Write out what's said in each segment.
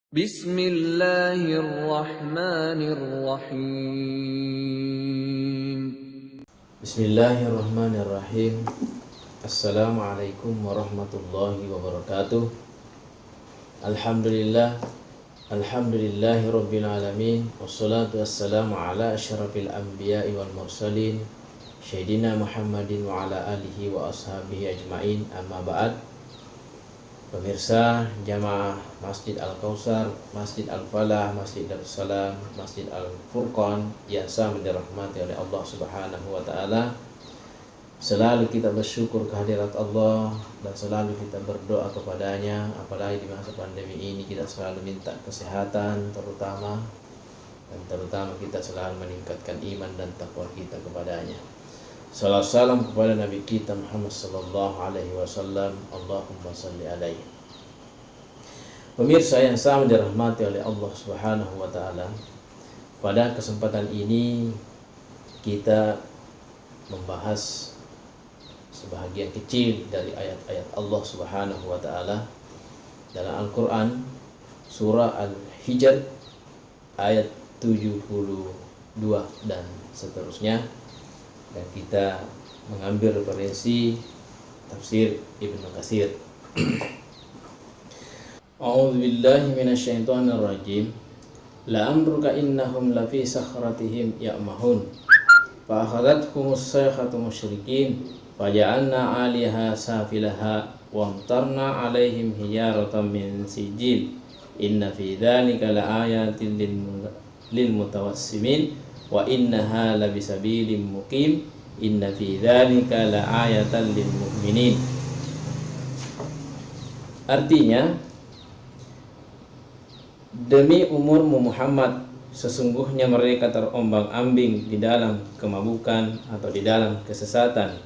Bismillahirrahmanirrahim. Bismillahirrahmanirrahim. Assalamualaikum warahmatullahi wabarakatuh. Alhamdulillah. Alhamdulillahi rabbil alamin. Wassalatu wassalamu ala asyrafil anbiya'i wal mursalin Sayyidina Muhammadin wa ala alihi wa ashabihi ajma'in. Amma ba'd. Pemirsa jamaah Masjid Al-Kautsar, Masjid Al-Falah, Masjid Darussalam, Masjid Al-Furqan yang sama dirahmati oleh Allah Subhanahu wa taala. Selalu kita bersyukur kehadirat Allah dan selalu kita berdoa kepadanya, apalagi di masa pandemi ini kita selalu minta kesehatan terutama kita selalu meningkatkan iman dan takwa kita kepadanya. Salawat salam kepada Nabi kita Muhammad sallallahu alaihi wasallam. Allahumma salli alaihi. Pemirsa yang sama dirahmati oleh Allah Subhanahu wa taala, pada kesempatan ini kita membahas sebahagian kecil dari ayat-ayat Allah Subhanahu wa taala dalam Al-Qur'an, surah Al-Hijr ayat 72 dan seterusnya. Dan kita mengambil referensi tafsir Ibnu Katsir. A'udzu billahi minasyaitonir rajim. La amruka innahum lafi sakhratihim ya'mahun. Fa akhadhathumus sayhatu musyrikin faja'alna 'aliyaha safilaha wa amtarna 'alaihim hijaratan min sijil. Inna fi dzalika laayatin lil mutawassimin wa innaha labisabilim muqim. Inna fi dzalika laayatan lil mu'minin. Artinya, demi umurmu Muhammad, sesungguhnya mereka terombang-ambing di dalam kemabukan atau di dalam kesesatan.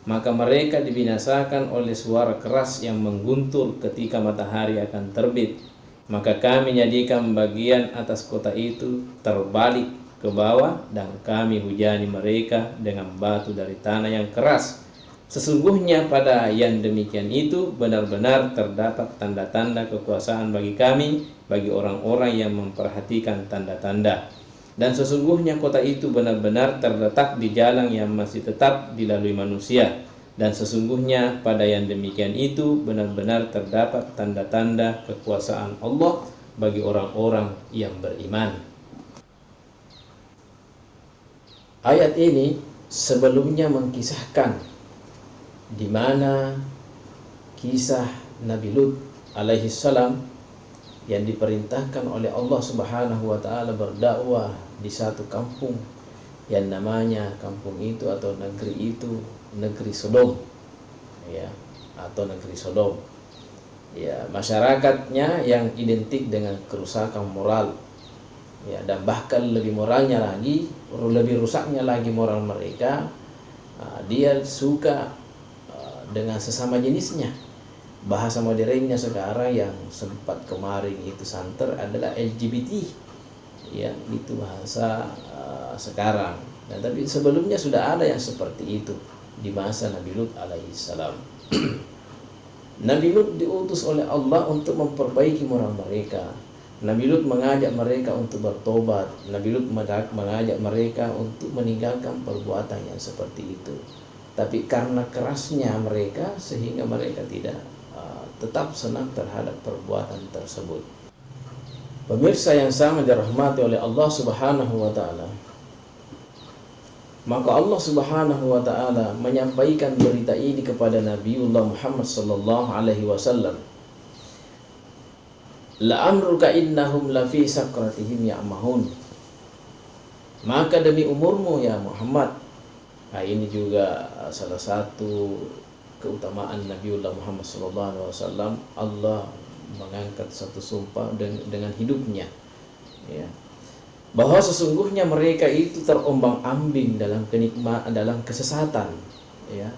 Maka mereka dibinasakan oleh suara keras yang mengguntur ketika matahari akan terbit. Maka kami jadikan bagian atas kota itu terbalik ke bawah dan kami hujani mereka dengan batu dari tanah yang keras. Sesungguhnya pada yang demikian itu benar-benar terdapat tanda-tanda kekuasaan bagi kami, bagi orang-orang yang memperhatikan tanda-tanda. Dan sesungguhnya kota itu benar-benar terletak di jalan yang masih tetap dilalui manusia. Dan sesungguhnya pada yang demikian itu benar-benar terdapat tanda-tanda kekuasaan Allah bagi orang-orang yang beriman. Ayat ini sebelumnya mengkisahkan di mana kisah Nabi Lut alaihi salam yang diperintahkan oleh Allah Subhanahu wa taala berdakwah di satu kampung yang namanya kampung itu atau negeri itu negeri Sodom, ya, atau negeri Sodom. Ya, masyarakatnya yang identik dengan kerusakan moral. Ya, dan bahkan lebih moralnya lagi, lebih rusaknya lagi moral mereka. Dia suka dengan sesama jenisnya. Bahasa modernnya sekarang yang sempat kemarin itu santer adalah LGBT. Ya, itu bahasa sekarang. Nah, tapi sebelumnya sudah ada yang seperti itu di masa Nabi Lut alaihissalam. Nabi Lut diutus oleh Allah untuk memperbaiki moral mereka. Nabi Lut mengajak mereka untuk bertobat. Nabi Lut mengajak mereka untuk meninggalkan perbuatan yang seperti itu. Tapi karena kerasnya mereka sehingga mereka tidak tetap senang terhadap perbuatan tersebut. Pemirsa yang sama dirahmati oleh Allah Subhanahu wa taala. Maka Allah Subhanahu wa taala menyampaikan berita ini kepada Nabiullah Muhammad sallallahu alaihi wasallam. La amruka innahum lafi sakratihim ya'mahun. Maka demi umurmu ya Muhammad. Nah, ini juga salah satu keutamaan Nabiullah Muhammad SAW. Allah mengangkat satu sumpah dengan hidupnya, ya, bahwa sesungguhnya mereka itu terombang-ambing dalam dalam kesesatan, ya.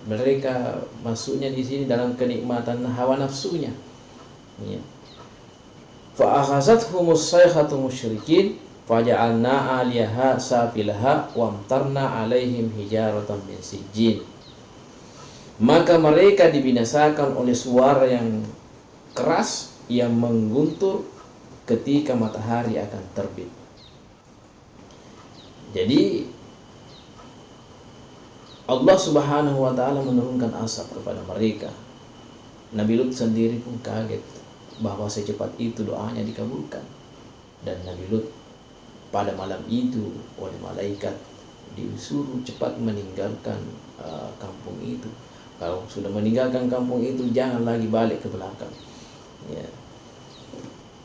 Mereka masuknya di sini dalam kenikmatan hawa nafsunya, ya. Fa akhazathumus sayhatu musyrikin faja'alna 'aliyaha safilaha wa amtarna 'alaihim hijaratan min sijil. Maka mereka dibinasakan oleh suara yang keras yang mengguntur ketika matahari akan terbit. Jadi Allah Subhanahu wa taala menurunkan asap kepada mereka. Nabi Lut sendiri pun kaget bahwa secepat itu doanya dikabulkan. Dan Nabi Lut pada malam itu oleh malaikat disuruh cepat meninggalkan kampung itu. Kalau sudah meninggalkan kampung itu, jangan lagi balik ke belakang. Ya.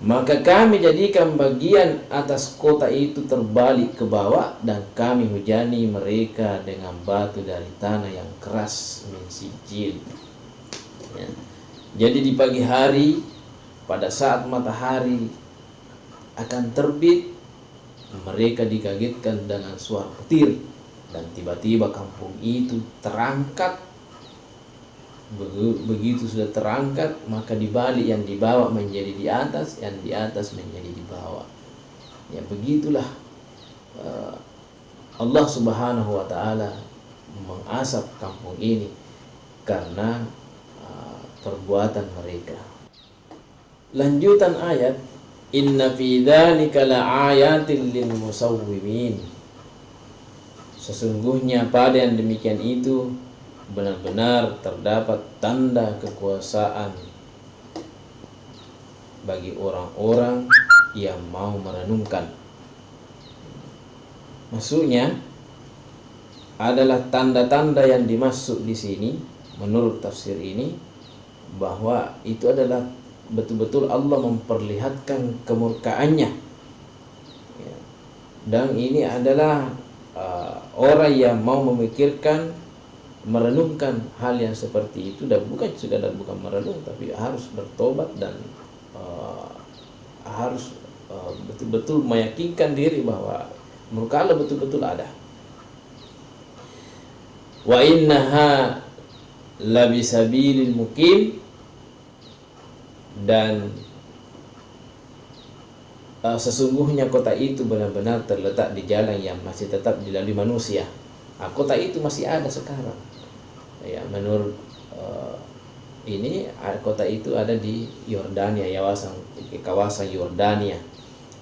Maka kami jadikan bagian atas kota itu terbalik ke bawah, dan kami hujani mereka dengan batu dari tanah yang keras min sijil. Ya. Jadi di pagi hari, pada saat matahari akan terbit, mereka dikagetkan dengan suara petir, dan tiba-tiba kampung itu terangkat. Begitu sudah terangkat, maka dibalik, yang di bawah menjadi di atas, yang di atas menjadi di bawah. Ya, begitulah Allah Subhanahu wa taala mengasap kampung ini karena perbuatan mereka. Lanjutan ayat, inna fi dzalika laayatin lil musawwimin. Sesungguhnya pada yang demikian itu benar-benar terdapat tanda kekuasaan bagi orang-orang yang mau merenungkan. Maksudnya adalah tanda-tanda yang dimaksud di sini menurut tafsir ini, bahwa itu adalah betul-betul Allah memperlihatkan kemurkaannya. Ya. Dan ini adalah orang yang mau memikirkan, merenungkan hal yang seperti itu, dan bukan sekadar bukan merenung, tapi harus bertobat dan harus betul-betul meyakinkan diri bahwa murka Allah betul-betul ada. Wa innaha labisabilil mukim, dan sesungguhnya kota itu benar-benar terletak di jalan yang masih tetap dilalui manusia. Kota itu masih ada sekarang. Ya, menurut ini kota itu ada di Yordania, kawasan Yordania.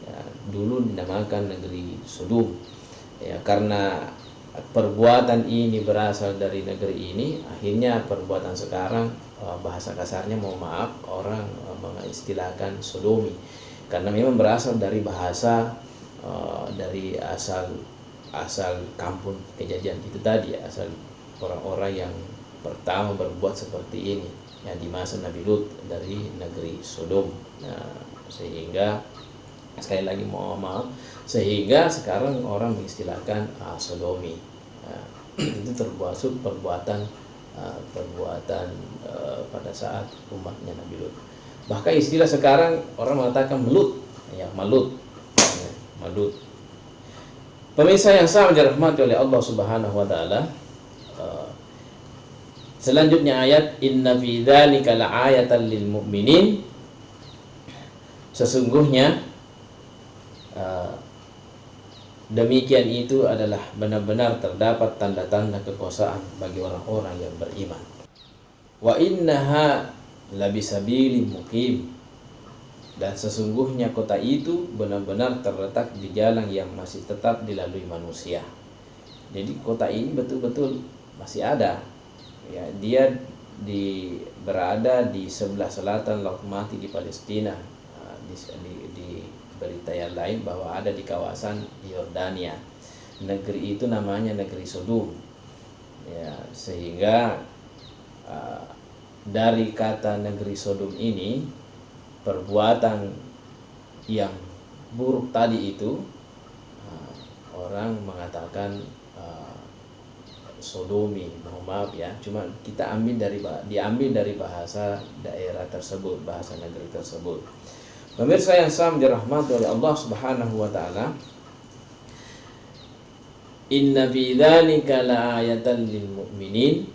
Ya, dulu dinamakan negeri Sodom. Ya, karena perbuatan ini berasal dari negeri ini, akhirnya perbuatan sekarang bahasa kasarnya, mohon maaf, orang mengistilahkan sodomi, karena memang berasal dari bahasa dari asal kampung kejadian itu tadi, asal orang-orang yang pertama berbuat seperti ini yang di masa Nabi Lut dari negeri Sodom. Nah, sehingga sekali lagi mohon maaf, sehingga sekarang orang mengistilahkan sodomi. Itu termasuk perbuatan pada saat umatnya Nabi Lut. Bahkan istilah sekarang orang mengatakan melut, ya, malut. Pemirsa yang sama dirahmati oleh Allah Subhanahu wa taala. Selanjutnya ayat, inna fi dzalika laayatan lil mu'minin. Sesungguhnya demikian itu adalah benar-benar terdapat tanda-tanda kekuasaan bagi orang-orang yang beriman. Wa innaha labisabilim muqim, dan sesungguhnya kota itu benar-benar terletak di jalan yang masih tetap dilalui manusia. Jadi kota ini betul-betul masih ada. Ya, dia berada di sebelah selatan Laut Mati di Palestina. Di berita yang lain bahwa ada di kawasan Yordania. Negeri itu namanya negeri Sodom. Ya, sehingga dari kata negeri Sodom ini, perbuatan yang buruk tadi itu, orang mengatakan sodomi, mohon maaf ya, cuma kita diambil dari bahasa daerah tersebut, bahasa negeri tersebut. Pemirsa yang sama dirahmati oleh Allah Subhanahu wa taala, inna fi dzalika laayatan lil mu'minin.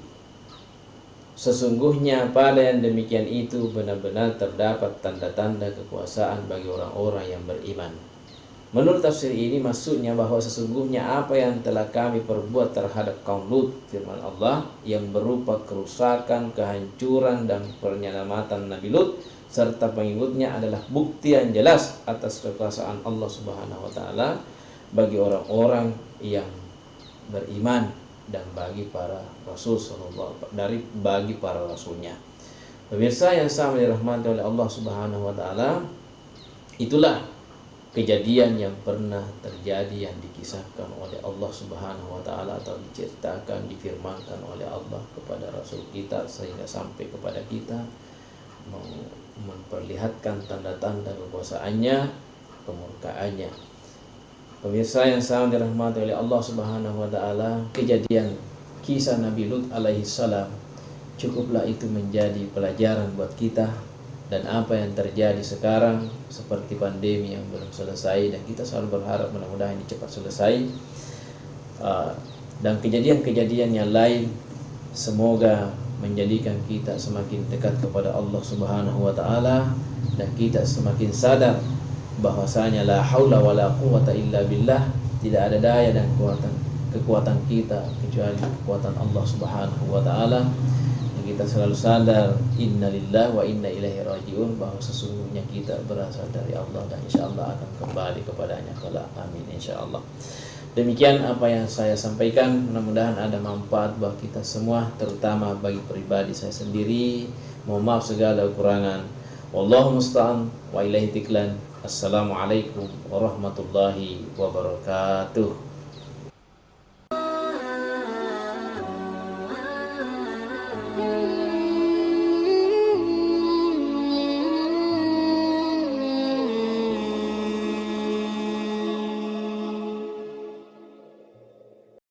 Sesungguhnya pada yang demikian itu benar-benar terdapat tanda-tanda kekuasaan bagi orang-orang yang beriman. Menurut tafsir ini maksudnya bahwa sesungguhnya apa yang telah kami perbuat terhadap kaum Lut, firman Allah, yang berupa kerusakan, kehancuran dan penyelamatan Nabi Lut serta pengikutnya adalah bukti yang jelas atas kekuasaan Allah Subhanahu wa taala bagi orang-orang yang beriman dan bagi para rasul bagi para rasulnya. Pemirsa yang sama dirahmati oleh Allah Subhanahu wa taala, itulah kejadian yang pernah terjadi yang dikisahkan oleh Allah Subhanahu wa taala atau diceritakan, difirmankan oleh Allah kepada Rasul kita sehingga sampai kepada kita, memperlihatkan tanda-tanda kekuasaannya, kemurkaannya. Pemirsa yang sama dirahmati oleh Allah Subhanahu wa taala, kejadian kisah Nabi Lut alaihi salam cukuplah itu menjadi pelajaran buat kita. Dan apa yang terjadi sekarang seperti pandemi yang belum selesai, dan kita selalu berharap mudah-mudahan ini cepat selesai, dan kejadian-kejadian yang lain semoga menjadikan kita semakin dekat kepada Allah Subhanahu wa taala dan kita semakin sadar bahwasanya la haula wala quwata illa billah, tidak ada daya dan kekuatan kita kecuali kekuatan Allah Subhanahu wa taala. Kita selalu sadar innalillahi wa inna ilaihi rajiun, bahwa sesungguhnya kita berasal dari Allah dan insyaallah akan kembali kepadanya kelak. Amin insyaallah. Demikian apa yang saya sampaikan, mudah-mudahan ada manfaat bagi kita semua, terutama bagi pribadi saya sendiri. Mohon maaf segala kekurangan. Wallahu musta'an wa ilaihi tiklan. Assalamualaikum warahmatullahi wabarakatuh.